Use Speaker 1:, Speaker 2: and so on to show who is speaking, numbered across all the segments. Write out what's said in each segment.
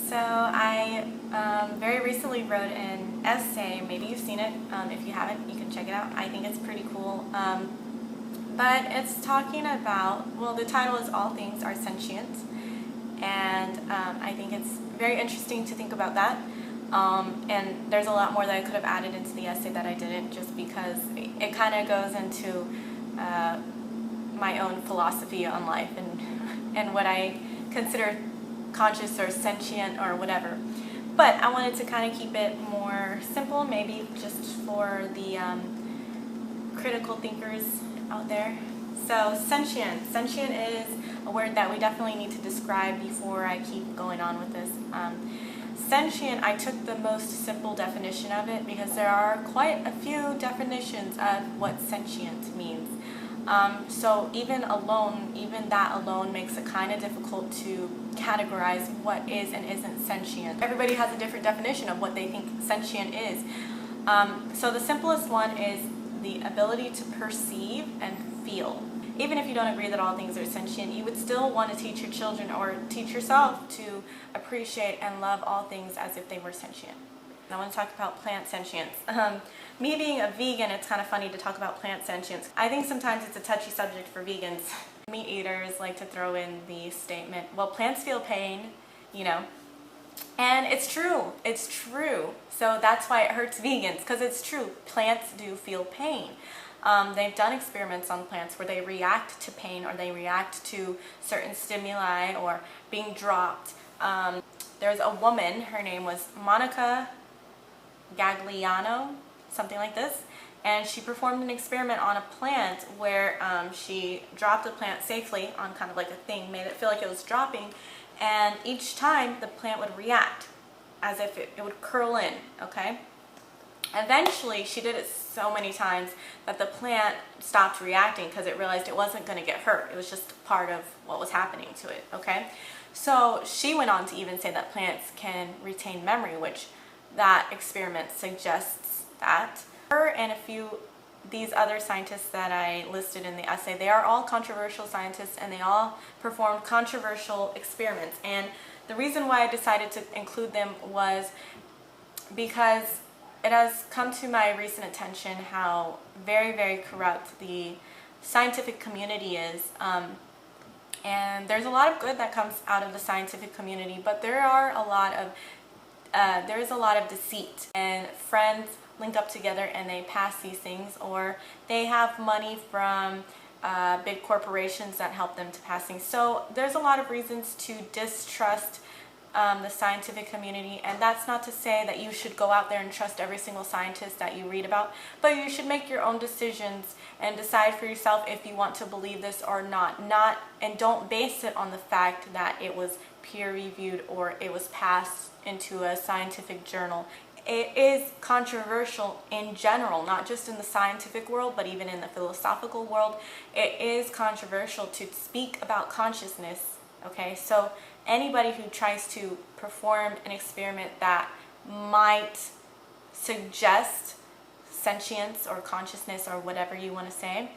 Speaker 1: So I very recently wrote an essay. Maybe you've seen it. If you haven't, you can check it out. I think it's pretty cool. But it's talking about, well, the title is All Things Are Sentient. And I think it's very interesting to think about that. And there's a lot more that I could have added into the essay that I didn't, just because it kind of goes into my own philosophy on life and what I consider conscious or sentient or whatever. But I wanted to kind of keep it more simple, maybe just for the critical thinkers out there. So sentient is a word that we definitely need to describe before I keep going on with this. Sentient, I took the most simple definition of it because there are quite a few definitions of what sentient means. So even that alone makes it kind of difficult to categorize what is and isn't sentient. Everybody has a different definition of what they think sentient is. So the simplest one is the ability to perceive and feel. Even if you don't agree that all things are sentient, you would still want to teach your children or teach yourself to appreciate and love all things as if they were sentient. I want to talk about plant sentience. Me being a vegan, it's kind of funny to talk about plant sentience. I think sometimes it's a touchy subject for vegans. Meat eaters like to throw in the statement, well, plants feel pain, you know. And it's true. It's true. So that's why it hurts vegans, because it's true. Plants do feel pain. They've done experiments on plants where they react to pain or they react to certain stimuli or being dropped. There's a woman, her name was Monica Gagliano, something like this, and she performed an experiment on a plant where she dropped the plant safely on kind of like a thing, made it feel like it was dropping, and each time the plant would react as if it would curl in, okay? Eventually, she did it so many times that the plant stopped reacting because it realized it wasn't going to get hurt. It was just part of what was happening to it, okay? So she went on to even say that plants can retain memory, which that experiment suggests that. Her and a few these other scientists that I listed in the essay, they are all controversial scientists and they all performed controversial experiments. And the reason why I decided to include them was because it has come to my recent attention how very, very corrupt the scientific community is. And there's a lot of good that comes out of the scientific community, but there is a lot of deceit, and friends link up together and they pass these things, or they have money from big corporations that help them to pass things. So there's a lot of reasons to distrust the scientific community, and that's not to say that you should go out there and trust every single scientist that you read about, but you should make your own decisions and decide for yourself if you want to believe this or not. And don't base it on the fact that it was peer-reviewed or it was passed into a scientific journal. It is controversial in general, not just in the scientific world, but even in the philosophical world. It is controversial to speak about consciousness, okay? So anybody who tries to perform an experiment that might suggest sentience or consciousness or whatever you want to say,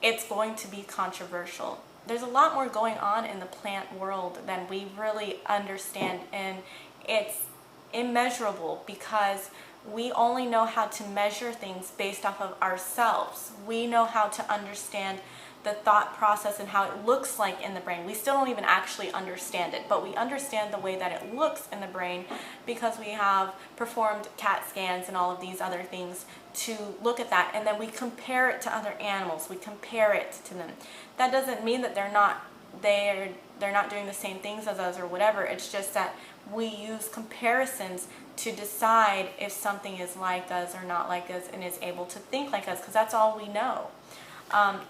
Speaker 1: it's going to be controversial. There's a lot more going on in the plant world than we really understand, and it's immeasurable because we only know how to measure things based off of ourselves. We know how to understand the thought process and how it looks like in the brain. We still don't even actually understand it, but we understand the way that it looks in the brain because we have performed CAT scans and all of these other things to look at that, and then we compare it to other animals. We compare it to them. That doesn't mean that they're not doing the same things as us or whatever. It's just that we use comparisons to decide if something is like us or not like us and is able to think like us, because that's all we know.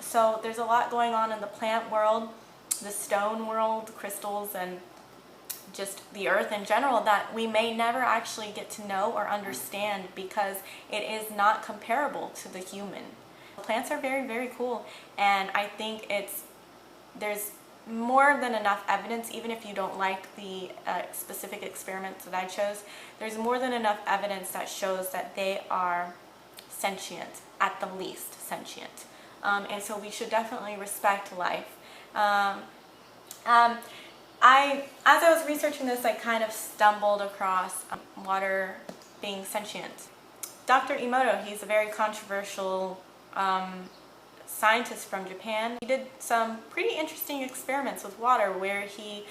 Speaker 1: So there's a lot going on in the plant world, the stone world, crystals, and just the earth in general that we may never actually get to know or understand because it is not comparable to the human. Plants are very, very cool, and I think there's more than enough evidence, even if you don't like the specific experiments that I chose, there's more than enough evidence that shows that they are sentient, at the least sentient. And so we should definitely respect life. as I was researching this, I kind of stumbled across water being sentient. Dr. Emoto, he's a very controversial scientist from Japan. He did some pretty interesting experiments with water where he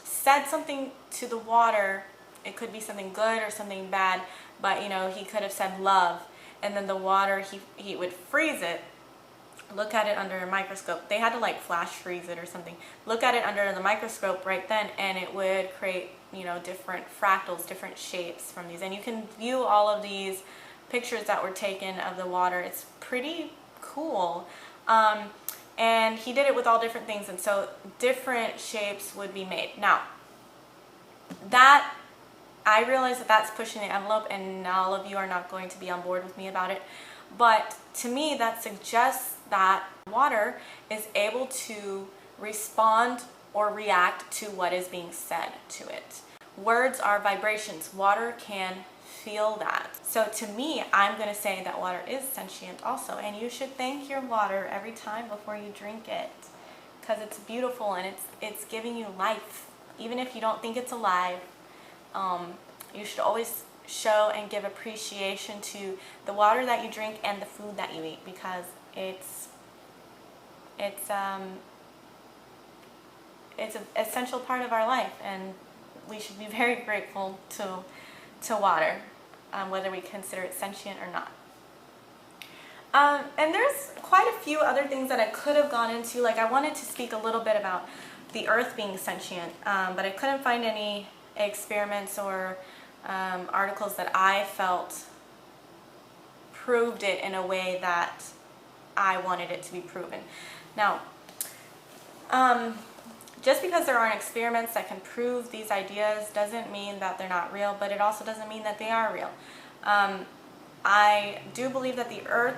Speaker 1: said something to the water. It could be something good or something bad, but he could have said love, and then the water, he would freeze it, look at it under a microscope. They had to like flash freeze it or something. Look at it under the microscope right then, and it would create different fractals, different shapes from these. And you can view all of these pictures that were taken of the water. It's pretty cool. And he did it with all different things, and so different shapes would be made. Now, that I realize that that's pushing the envelope, and all of you are not going to be on board with me about it. But to me, that suggests that water is able to respond or react to what is being said to it. Words are vibrations. Water can feel that. So to me, I'm going to say that water is sentient also, and you should thank your water every time before you drink it, because it's beautiful and it's giving you life. Even if you don't think it's alive, you should always show and give appreciation to the water that you drink and the food that you eat, because it's an essential part of our life, and we should be very grateful to water, whether we consider it sentient or not. And there's quite a few other things that I could have gone into. Like, I wanted to speak a little bit about the earth being sentient, but I couldn't find any experiments or articles that I felt proved it in a way that I wanted it to be proven. Now, just because there aren't experiments that can prove these ideas doesn't mean that they're not real, but it also doesn't mean that they are real. I do believe that the earth,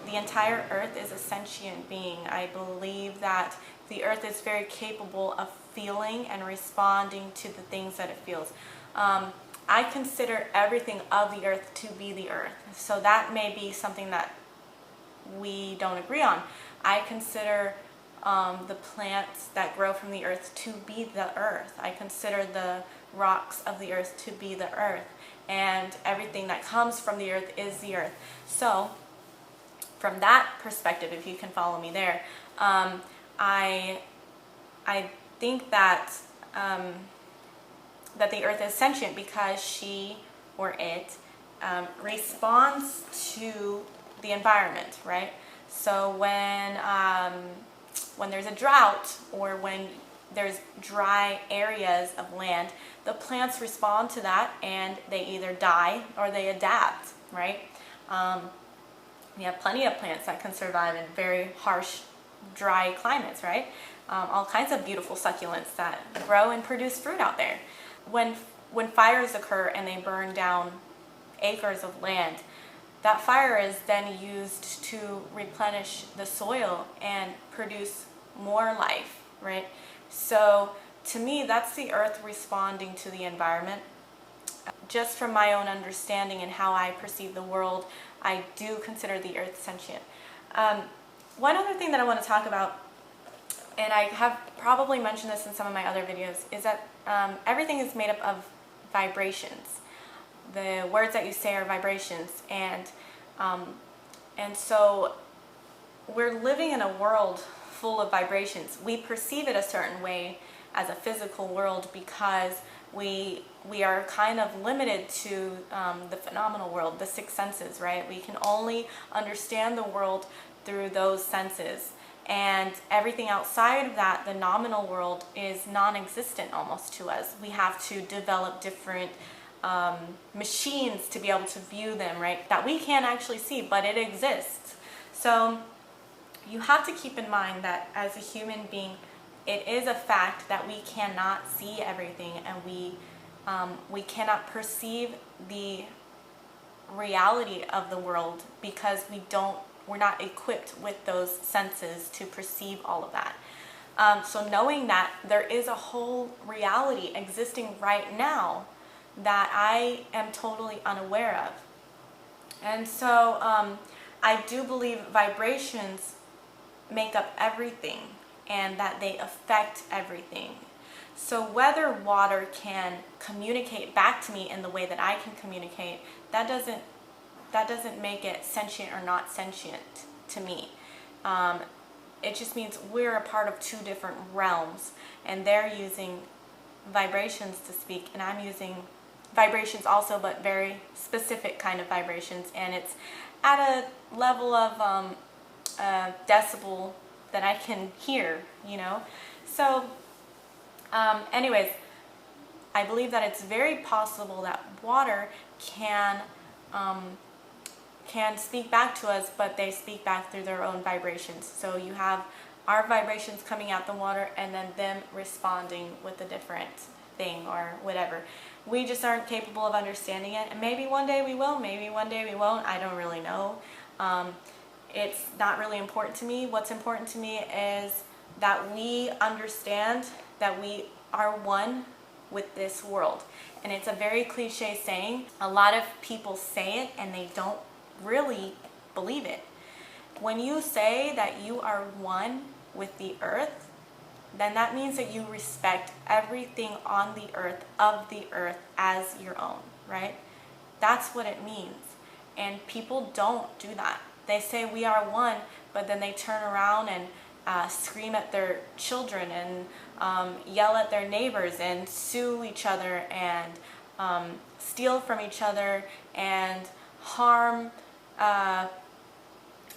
Speaker 1: the entire earth, is a sentient being. I believe that the earth is very capable of feeling and responding to the things that it feels. I consider everything of the earth to be the earth. So that may be something that we don't agree on. I consider the plants that grow from the earth to be the earth. I consider the rocks of the earth to be the earth. And everything that comes from the earth is the earth. So from that perspective, if you can follow me there, I think that that the earth is sentient because she or it responds to the environment, right? So when there's a drought or when there's dry areas of land, the plants respond to that and they either die or they adapt, right? We have plenty of plants that can survive in very harsh, dry climates, right? All kinds of beautiful succulents that grow and produce fruit out there. When fires occur and they burn down acres of land, that fire is then used to replenish the soil and produce more life, right? So to me, that's the earth responding to the environment. Just from my own understanding and how I perceive the world, I do consider the earth sentient. One other thing that I want to talk about, and I have probably mentioned this in some of my other videos, is that everything is made up of vibrations. The words that you say are vibrations, and so we're living in a world full of vibrations. We perceive it a certain way as a physical world because we are kind of limited to the phenomenal world, the six senses, right? We can only understand the world through those senses. And everything outside of that, the nominal world, is non-existent almost to us. We have to develop different machines to be able to view them, right? That we can't actually see, but it exists. So you have to keep in mind that as a human being, it is a fact that we cannot see everything, and we cannot perceive the reality of the world because we're not equipped with those senses to perceive all of that. So knowing that there is a whole reality existing right now that I am totally unaware of. And so I do believe vibrations make up everything. and that they affect everything. So whether water can communicate back to me in the way that I can communicate, that doesn't make it sentient or not sentient to me. It just means we're a part of two different realms, and they're using vibrations to speak, and I'm using vibrations also, but very specific kind of vibrations, and it's at a level of decibel that I can hear, you know. So anyways, I believe that it's very possible that water can speak back to us, but they speak back through their own vibrations. So you have our vibrations coming out the water and then them responding with a different thing or whatever. We just aren't capable of understanding it, and maybe one day we will, maybe one day we won't. I don't really know. It's not really important to me. What's important to me is that we understand that we are one with this world. And it's a very cliche saying. A lot of people say it and they don't really believe it. When you say that you are one with the earth, then that means that you respect everything on the earth, of the earth, as your own, right? That's what it means. And people don't do that. They say we are one, but then they turn around and scream at their children and yell at their neighbors and sue each other and steal from each other and harm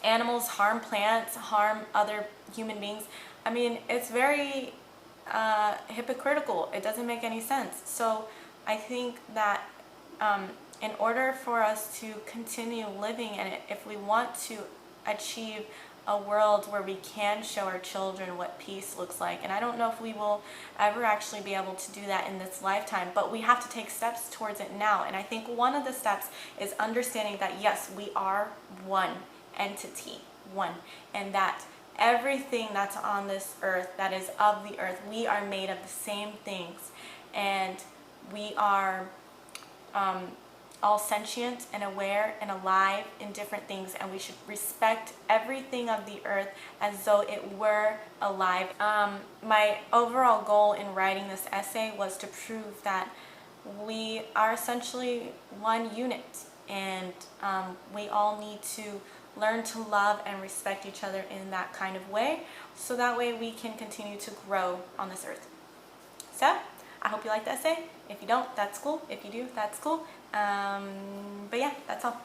Speaker 1: animals, harm plants, harm other human beings. I mean, it's very hypocritical. It doesn't make any sense. So I think that in order for us to continue living in it, if we want to achieve a world where we can show our children what peace looks like, and I don't know if we will ever actually be able to do that in this lifetime, but we have to take steps towards it now. And I think one of the steps is understanding that yes, we are one entity, one, and that everything that's on this earth, that is of the earth, we are made of the same things, and we are all sentient and aware and alive in different things, and we should respect everything of the earth as though it were alive. My overall goal in writing this essay was to prove that we are essentially one unit, and we all need to learn to love and respect each other in that kind of way, so that way we can continue to grow on this earth. So I hope you like the essay. If you don't, that's cool. If you do, that's cool. But yeah, that's all.